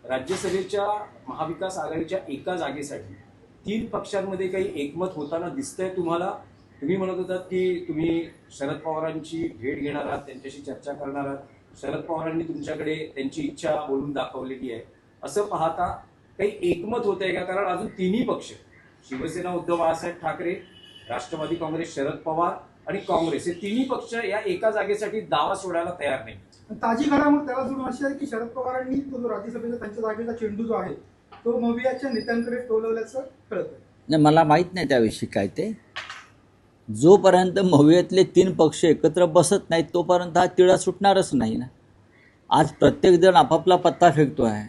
राज्यसभेच्या महाविकास आघाडीच्या एका जागेसाठी 3 पक्षांमध्ये काही एकमत होताना दिसतंय तुम्हाला? तुम्ही म्हणत होतात की तुम्ही शरद पवारांची भेट घेणार आहात, त्यांच्याशी चर्चा करणार आहात. शरद पवारांनी तुमच्याकडे त्यांची इच्छा बोलून दाखवलेली आहे. असं पाहता काही एकमत होत आहे का? कारण अजून तिन्ही पक्ष, शिवसेना उद्धव बाळासाहेब ठाकरे, राष्ट्रवादी काँग्रेस शरद पवार आणि काँग्रेस, हे तिन्ही पक्ष या एका जागेसाठी दावा सोडायला तयार नाही. ताजी घडामोड त्याला जोडून अशी आहे की शरद पवारांनी तो जो राज्यसभेचा त्यांच्या जागेचा चेंडू जो आहे तो मवियाच्या नेत्यांकडे टोलवल्याचं कळतं. नाही, मला माहीत नाही त्याविषयी काय ते. जोपर्यंत मवियातले 3 पक्ष एकत्र बसत नाहीत तोपर्यंत हा तिढा सुटणारच नाही ना. आज प्रत्येकजण आपापला पत्ता फेकतो आहे.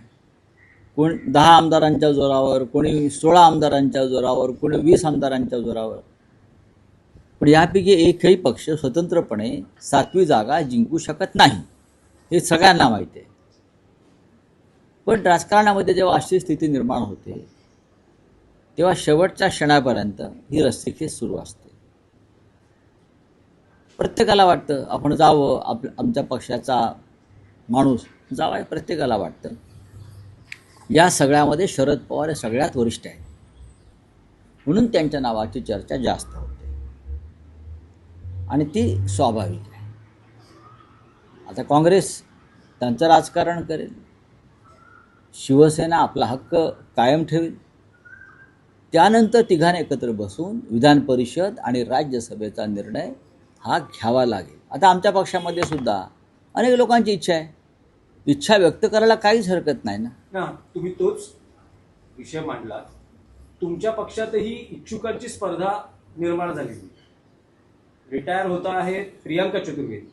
कोण 10 आमदारांच्या जोरावर, कोणी 16 आमदारांच्या जोरावर, कोणी 20 आमदारांच्या जोरावर. पण यापैकी एकही पक्ष स्वतंत्रपणे 7वी जागा जिंकू शकत नाही, हे सगळ्यांना माहिती आहे. पण राजकारणामध्ये जेव्हा अशी स्थिती निर्माण होते तेव्हा शेवटच्या क्षणापर्यंत ही रस्सीखेच सुरू असते. प्रत्येकाला वाटतं आपण जावं, आमच्या पक्षाचा माणूस जावा, प्रत्येकाला वाटतं. या सगळ्यामध्ये शरद पवार हे सगळ्यात वरिष्ठ आहेत, म्हणून त्यांच्या नावाची चर्चा जास्त होते आणि ती स्वाभाविक आहे. आता काँग्रेस त्यांचं राजकारण करेल, शिवसेना आपला हक्क कायम ठेवेल. त्यानंतर तिघांनी एकत्र बसून विधान परिषद आणि राज्यसभेचा निर्णय हा घ्यावा लागेल. आता आमच्या पक्षामध्ये सुद्धा अनेक लोकांची इच्छा आहे. इच्छा व्यक्त करायला काहीच हरकत नाही ना. तुम्ही तोच विषय मांडला. तुमच्या पक्षातही इच्छुकांची स्पर्धा निर्माण झालेली. रिटायर होत आहेत प्रियांका चतुर्वेदी,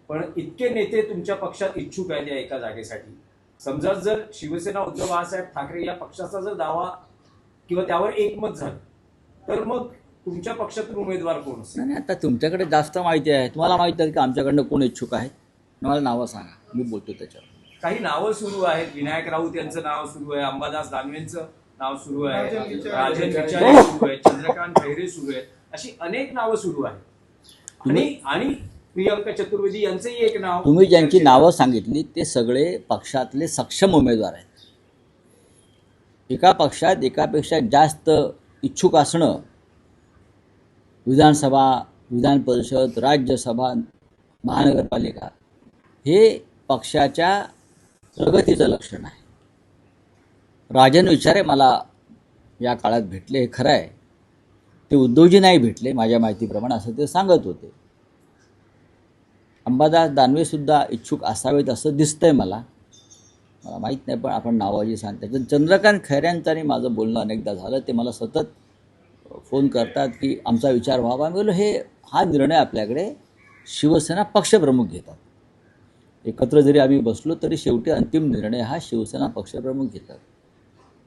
पण इतके नेते तुमच्या पक्षात इच्छुक आहेत या एका जागेसाठी. समजा जर शिवसेना उद्धव बाळासाहेब ठाकरे या पक्षाचा जर दावा किंवा त्यावर एकमत झालं तर मग तुमच्या पक्षातून उमेदवार कोण असेल? नाही, आता तुमच्याकडे जास्त माहिती आहे. तुम्हाला माहिती आहे की आमच्याकडनं कोण इच्छुक आहे? मला नावं सांगा, मी बोलतो त्याच्यावर. काही नावं सुरू आहेत. विनायक राऊत यांचं नाव सुरू आहे, अंबादास दानवेंचं नाव सुरू आहे, राजन विचारे सुरू आहे, चंद्रकांत खैरे सुरू आहेत. अशी अनेक नावं सुरू आहेत आणि प्रियांका चतुर्वेदी यांचंही एक नाव. तुम्ही ज्यांची नावं सांगितली ते सगळे पक्षातले सक्षम उमेदवार आहेत. एका पक्षात एकापेक्षा जास्त इच्छुक असणं विधानसभा, विधान परिषद, राज्यसभा, महानगरपालिका हे पक्षाच्या प्रगतीचं लक्षण आहे. राजन विचारे मला या काळात भेटले, हे खरं आहे. ते उद्धवजी नाही भेटले माझ्या माहितीप्रमाणे, असं ते सांगत होते. अंबादास दानवेसुद्धा इच्छुक असावेत असं दिसतंय मला माहीत नाही, पण आपण नावाजी सांगता. चंद्रकांत खैऱ्यांचं आणि माझं बोलणं अनेकदा झालं. ते मला सतत फोन करतात की आमचा विचार व्हावा. मी बोललो हा निर्णय आपल्याकडे शिवसेना पक्षप्रमुख घेतात. एकत्र जरी आम्ही बसलो तरी शेवटी अंतिम निर्णय हा शिवसेना पक्षप्रमुख घेतात.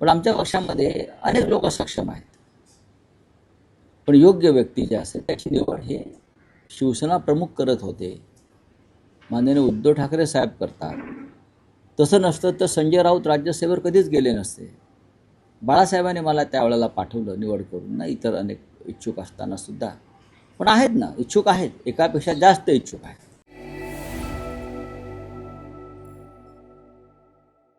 पण आमच्या पक्षामध्ये अनेक लोक सक्षम आहेत, पण योग्य व्यक्ती जे असेल त्याची निवड हे शिवसेना प्रमुख करत होते, माननीय उद्धव ठाकरे साहेब करतात. तसं नसतं तर संजय राऊत राज्यसभेवर कधीच गेले नसते. बाळासाहेबांनी मला त्यावेळेला पाठवलं निवड करून ना, इतर अनेक इच्छुक असताना सुद्धा. पण आहेत ना, इच्छुक आहेत, एकापेक्षा जास्त इच्छुक आहेत.